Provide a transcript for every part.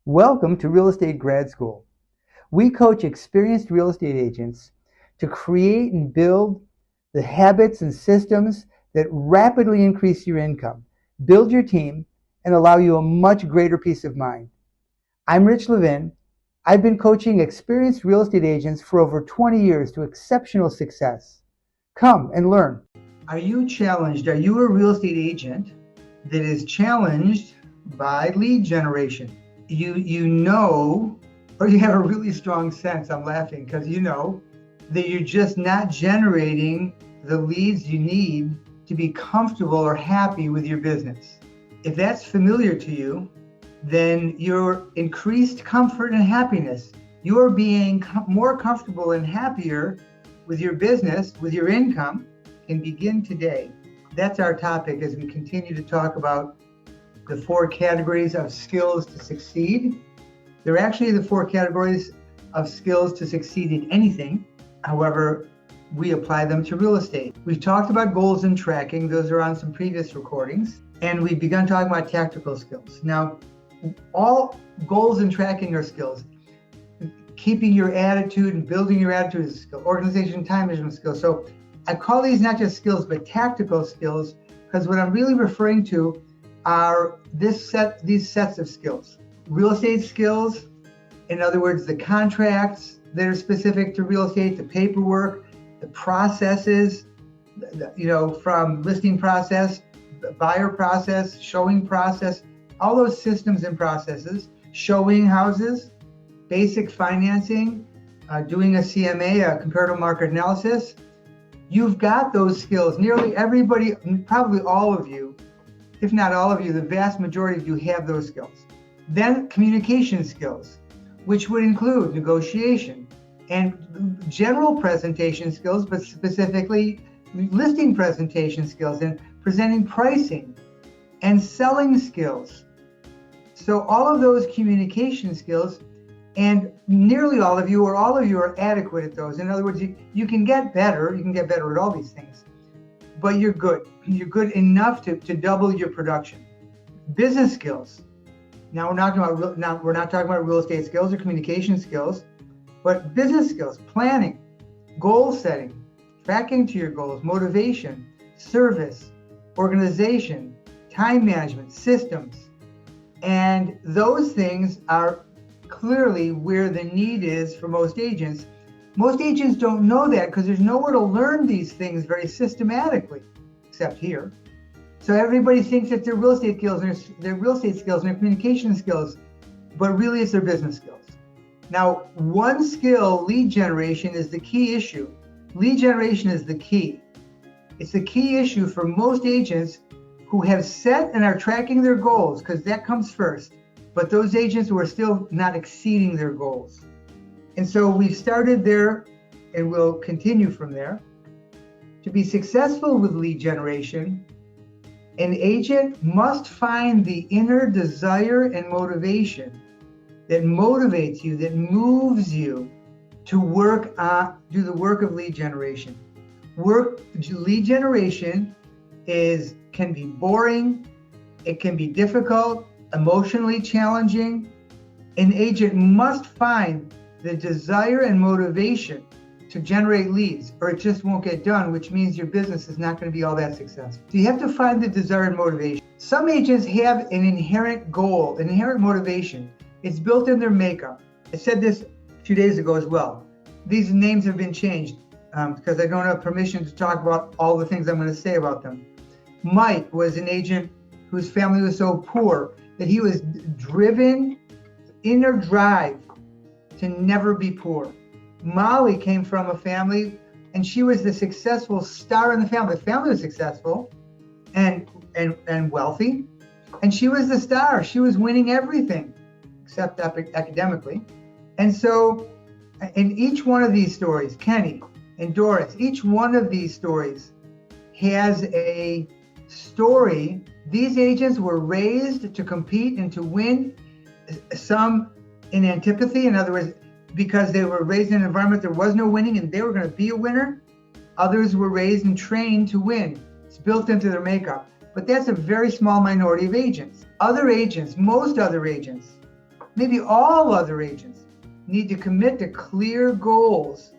Welcome to Real Estate Grad School. We coach experienced real estate agents to create and build the habits and systems that rapidly increase your income, build your team, and allow you a much greater peace of mind. I'm Rich Levin. I've been coaching experienced real estate agents for over 20 years to exceptional success. Come and learn. Are you challenged? Are you a real estate agent that is challenged by lead generation? You know, or you have a really strong sense, I'm laughing because you know that you're just not generating the leads you need to be comfortable or happy with your business. If that's familiar to you, then your increased comfort and happiness, you're being more comfortable and happier with your business, with your income, can begin today. That's our topic as we continue to talk about the 4 categories of skills to succeed. They're actually the 4 categories of skills to succeed in anything. However, we apply them to real estate. We've talked about goals and tracking. Those are on some previous recordings. And we've begun talking about tactical skills. Now, all goals and tracking are skills. Keeping your attitude and building your attitude is a skill. Organization and time management skills. So I call these not just skills, but tactical skills, because what I'm really referring to are these sets of skills. Real estate skills, in other words, the contracts that are specific to real estate, the paperwork, the processes, from listing process, the buyer process, showing process, all those systems and processes, showing houses, basic financing, doing a CMA, a comparative market analysis. You've got those skills. Nearly everybody, probably all of you, if not all of you, the vast majority of you have those skills. Then communication skills, which would include negotiation and general presentation skills, but specifically listing presentation skills and presenting pricing and selling skills. So all of those communication skills, and nearly all of you or all of you are adequate at those. In other words, you can get better. You can get better at all these things, but you're good. You're good enough to double your production. Business skills. Now we're not talking about real estate skills or communication skills, but business skills, planning, goal setting, tracking to your goals, motivation, service, organization, time management, systems. And those things are clearly where the need is for most agents. Most agents don't know that because there's nowhere to learn these things very systematically, except here. So everybody thinks that their real estate skills and their real estate skills and their communication skills, but really it's their business skills. Now, one skill, lead generation, is the key issue. Lead generation is the key. It's the key issue for most agents who have set and are tracking their goals, because that comes first, but those agents who are still not exceeding their goals. And so we've started there and we'll continue from there. To be successful with lead generation, an agent must find the inner desire and motivation that motivates you, that moves you to do the work of lead generation. Lead generation can be boring, it can be difficult, emotionally challenging. An agent must find the desire and motivation to generate leads, or it just won't get done, which means your business is not going to be all that successful. So you have to find the desire and motivation. Some agents have an inherent goal, an inherent motivation. It's built in their makeup. I said this a few days ago as well. These names have been changed because I don't have permission to talk about all the things I'm going to say about them. Mike was an agent whose family was so poor that he was driven, inner drive to never be poor. Molly came from a family, and she was the successful star in the family. The family was successful and wealthy, and she was the star. She was winning everything except academically. And so in each one of these stories, Kenny and Doris, each one of these stories has a story. These agents were raised to compete and to win, some in antipathy, in other words, because they were raised in an environment there was no winning and they were going to be a winner. Others were raised and trained to win. It's built into their makeup. But that's a very small minority of agents. Most other agents maybe all other agents need to commit to clear goals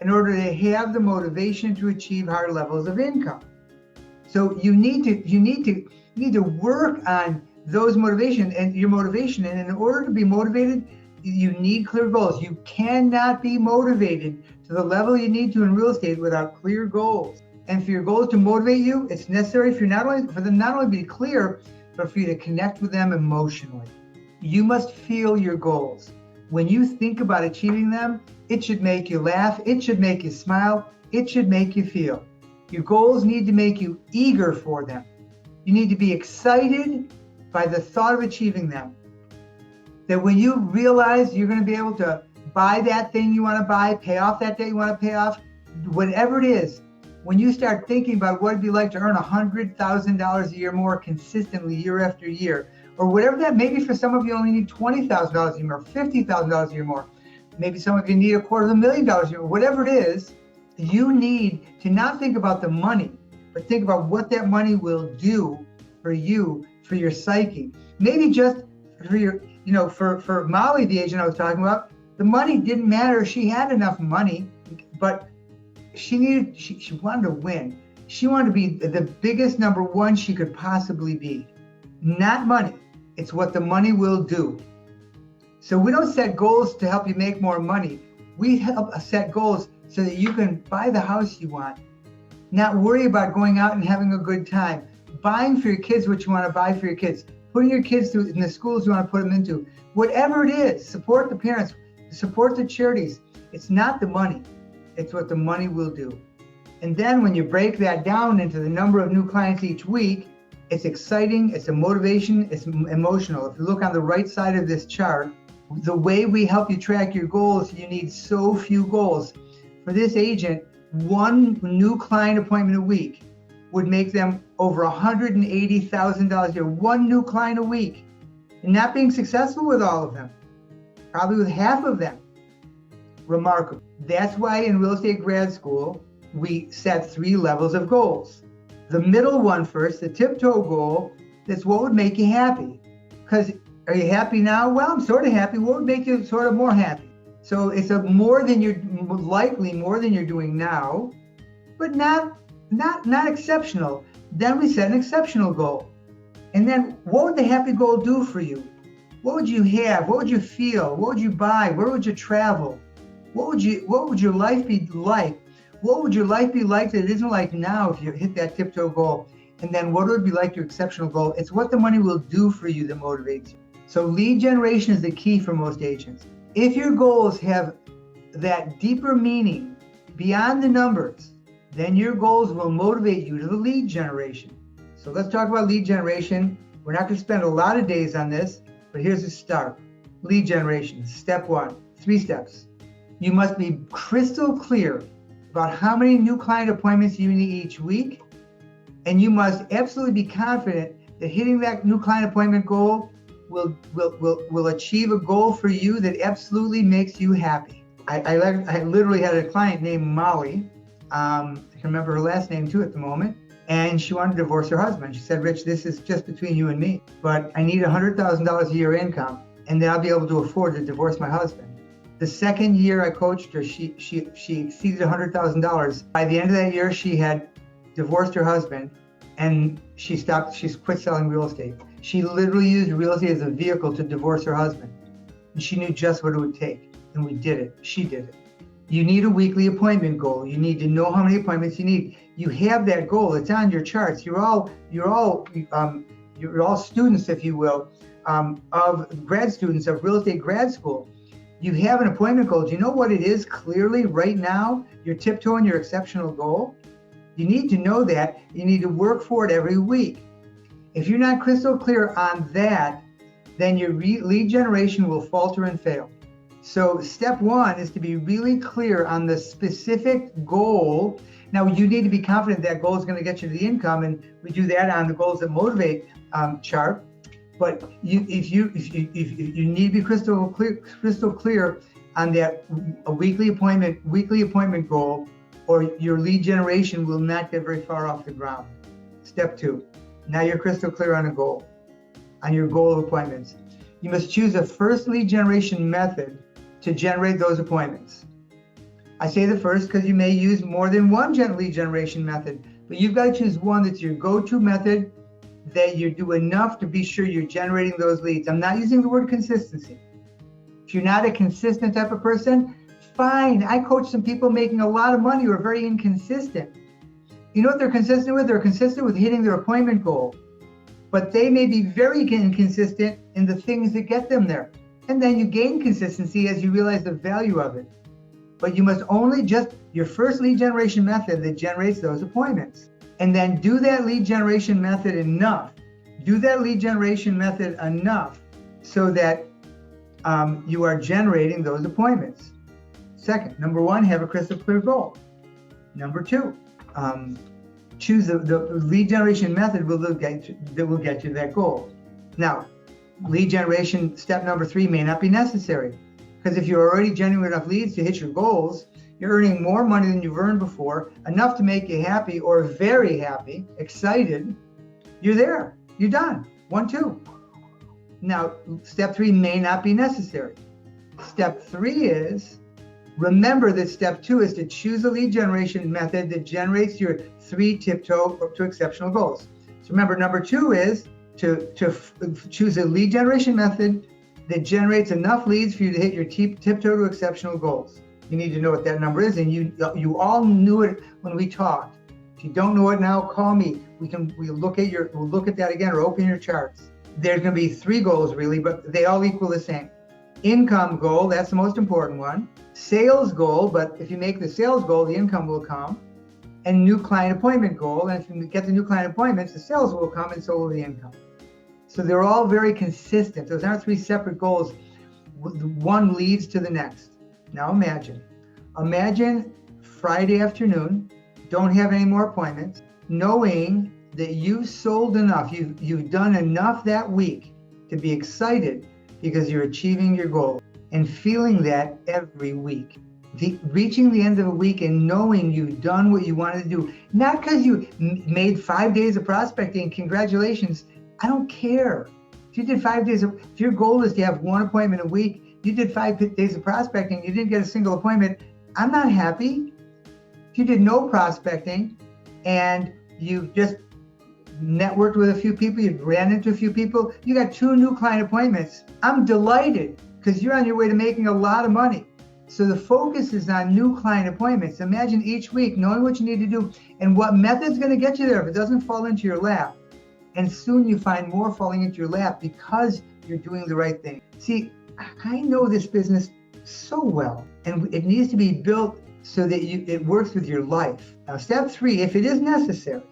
in order to have the motivation to achieve higher levels of income. So you need to work on those motivation and your motivation. And in order to be motivated, you need clear goals. You cannot be motivated to the level you need to in real estate without clear goals. And for your goals to motivate you, it's necessary for them not only to be clear, but for you to connect with them emotionally. You must feel your goals. When you think about achieving them, it should make you laugh, it should make you smile, it should make you feel. Your goals need to make you eager for them. You need to be excited by the thought of achieving them. That when you realize you're going to be able to buy that thing you want to buy, pay off that debt you want to pay off, whatever it is, when you start thinking about what it'd be like to earn $100,000 a year more consistently year after year, or whatever that, maybe for some of you only need $20,000 a year more, $50,000 a year more, maybe some of you need $250,000 a year, whatever it is, you need to not think about the money, but think about what that money will do for you, for your psyche. Maybe just for your, for Molly, the agent I was talking about, the money didn't matter. She had enough money, but she wanted to win. She wanted to be the biggest number one she could possibly be. Not money. It's what the money will do. So we don't set goals to help you make more money. We help set goals so that you can buy the house you want, not worry about going out and having a good time, buying for your kids what you want to buy for your kids, putting your kids through in the schools you want to put them into, whatever it is, support the parents, support the charities. It's not the money, it's what the money will do. And then when you break that down into the number of new clients each week, it's exciting, it's a motivation, it's emotional. If you look on the right side of this chart, the way we help you track your goals, you need so few goals. For this agent, one new client appointment a week would make them over $180,000 a year. One new client a week. And not being successful with all of them, probably with half of them. Remarkable. That's why in Real Estate Grad School, we set 3 levels of goals. The middle one first, the tiptoe goal, that's what would make you happy. Because are you happy now? Well, I'm sort of happy. What would make you sort of more happy? So it's more than you're doing now, but not exceptional. Then we set an exceptional goal. And then what would the happy goal do for you? What would you have? What would you feel? What would you buy? Where would you travel? What would your life be like? What would your life be like that it isn't like now if you hit that tiptoe goal? And then what would it be like your exceptional goal? It's what the money will do for you that motivates you. So lead generation is the key for most agents. If your goals have that deeper meaning beyond the numbers, then your goals will motivate you to the lead generation. So let's talk about lead generation. We're not going to spend a lot of days on this, but here's the start. Lead generation, step 1, 3 steps. You must be crystal clear about how many new client appointments you need each week, and you must absolutely be confident that hitting that new client appointment goal will achieve a goal for you that absolutely makes you happy. I literally had a client named Molly. I can remember her last name too at the moment. And she wanted to divorce her husband. She said, Rich, this is just between you and me, but I need $100,000 a year income, and then I'll be able to afford to divorce my husband. The second year I coached her, she exceeded $100,000. By the end of that year, she had divorced her husband, and she quit selling real estate. She literally used real estate as a vehicle to divorce her husband. And she knew just what it would take. And we did it. She did it. You need a weekly appointment goal. You need to know how many appointments you need. You have that goal. It's on your charts. You're all students, if you will, of grad students of Real Estate Grad School. You have an appointment goal. Do you know what it is clearly right now? You're tiptoeing your exceptional goal. You need to know that. You need to work for it every week. If you're not crystal clear on that, then your lead generation will falter and fail. So step 1 is to be really clear on the specific goal. Now you need to be confident that goal is going to get you to the income, and we do that on the goals that motivate chart. But if you need to be crystal clear on that a weekly appointment goal, or your lead generation will not get very far off the ground. Step 2. Now you're crystal clear on a goal, on your goal of appointments. You must choose a first lead generation method to generate those appointments. I say the first because you may use more than one lead generation method, but you've got to choose one that's your go-to method, that you do enough to be sure you're generating those leads. I'm not using the word consistency. If you're not a consistent type of person, fine. I coach some people making a lot of money who are very inconsistent. You know what they're consistent with? They're consistent with hitting their appointment goal, but they may be very inconsistent in the things that get them there. And then you gain consistency as you realize the value of it. But you must only just your first lead generation method that generates those appointments. And then do that lead generation method enough. Do that lead generation method enough so that you are generating those appointments. Second, number one, have a crystal clear goal. Number two, choose the lead generation method that will get you that goal. Now, lead generation step number 3 may not be necessary, because if you're already generating enough leads to hit your goals, you're earning more money than you've earned before, enough to make you happy or very happy, excited. You're there. You're done. 1, 2. Now, step 3 may not be necessary. Step 3 is, remember that step 2 is to choose a lead generation method that generates your 3 tiptoe to exceptional goals. So remember, number 2 is to choose a lead generation method that generates enough leads for you to hit your tiptoe to exceptional goals. You need to know what that number is, and you all knew it when we talked. If you don't know it now, call me. We'll look at that again, or open your charts. There's going to be 3 goals really, but they all equal the same. Income goal, that's the most important one. Sales goal, but if you make the sales goal, the income will come. And new client appointment goal, and if you get the new client appointments, the sales will come, and so will the income. So they're all very consistent. Those aren't 3 separate goals. One leads to the next. Now imagine Friday afternoon, don't have any more appointments, knowing that you've sold enough, you've done enough that week to be excited because you're achieving your goal, and feeling that every week. Reaching the end of a week and knowing you've done what you wanted to do, not because you made 5 days of prospecting, congratulations, I don't care. If you did 5 days, if your goal is to have 1 appointment a week, you did 5 days of prospecting, you didn't get a single appointment, I'm not happy. If you did no prospecting and you just networked with a few people, you ran into a few people, you got 2 new client appointments, I'm delighted, because you're on your way to making a lot of money. So the focus is on new client appointments. Imagine each week knowing what you need to do and what method's going to get you there if it doesn't fall into your lap. And soon you find more falling into your lap because you're doing the right thing. See, I know this business so well, and it needs to be built so that it works with your life. Now, step 3, if it is necessary,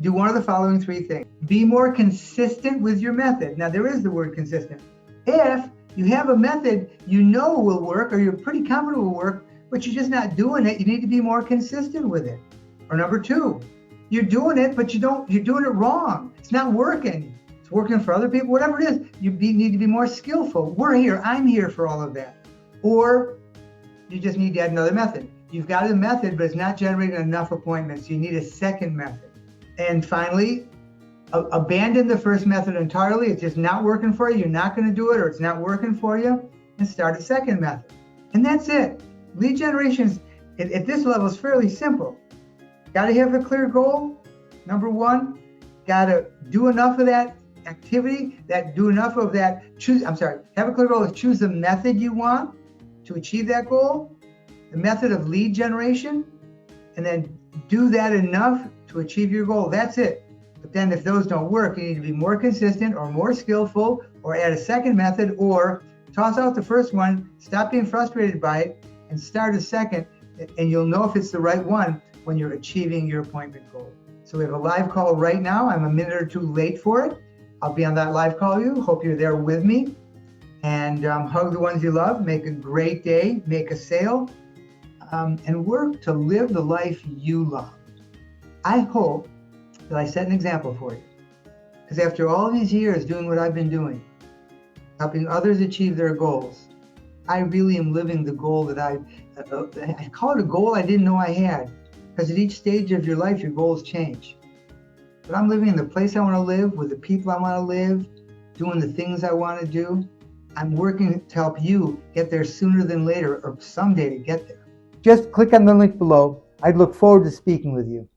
do one of the following 3 things. Be more consistent with your method. Now, there is the word consistent. If you have a method you know will work, or you're pretty confident will work, but you're just not doing it, you need to be more consistent with it. Or number 2, you're doing it, but you're doing it wrong. It's not working. It's working for other people, whatever it is. You need to be more skillful. I'm here for all of that. Or you just need to add another method. You've got a method, but it's not generating enough appointments. You need a second method. And finally, abandon the first method entirely. It's just not working for you. You're not going to do it, or it's not working for you, and start a second method. And that's it. Lead generation at this level is fairly simple. Got to have a clear goal. Number 1, got to do enough of that activity, have a clear goal is choose the method you want to achieve that goal, the method of lead generation, and then do that enough to achieve your goal. That's it. But then if those don't work, you need to be more consistent or more skillful, or add a second method, or toss out the first one, stop being frustrated by it, and start a second, and you'll know if it's the right one when you're achieving your appointment goal. So we have a live call right now. I'm a minute or 2 late for it. I'll be on that live call. Hope you're there with me. And hug the ones you love. Make a great day. Make a sale. And work to live the life you love. I hope that I set an example for you. Because after all these years doing what I've been doing, helping others achieve their goals, I really am living the goal that I call it a goal I didn't know I had. Because at each stage of your life, your goals change. But I'm living in the place I want to live, with the people I want to live, doing the things I want to do. I'm working to help you get there sooner than later, or someday to get there. Just click on the link below. I'd look forward to speaking with you.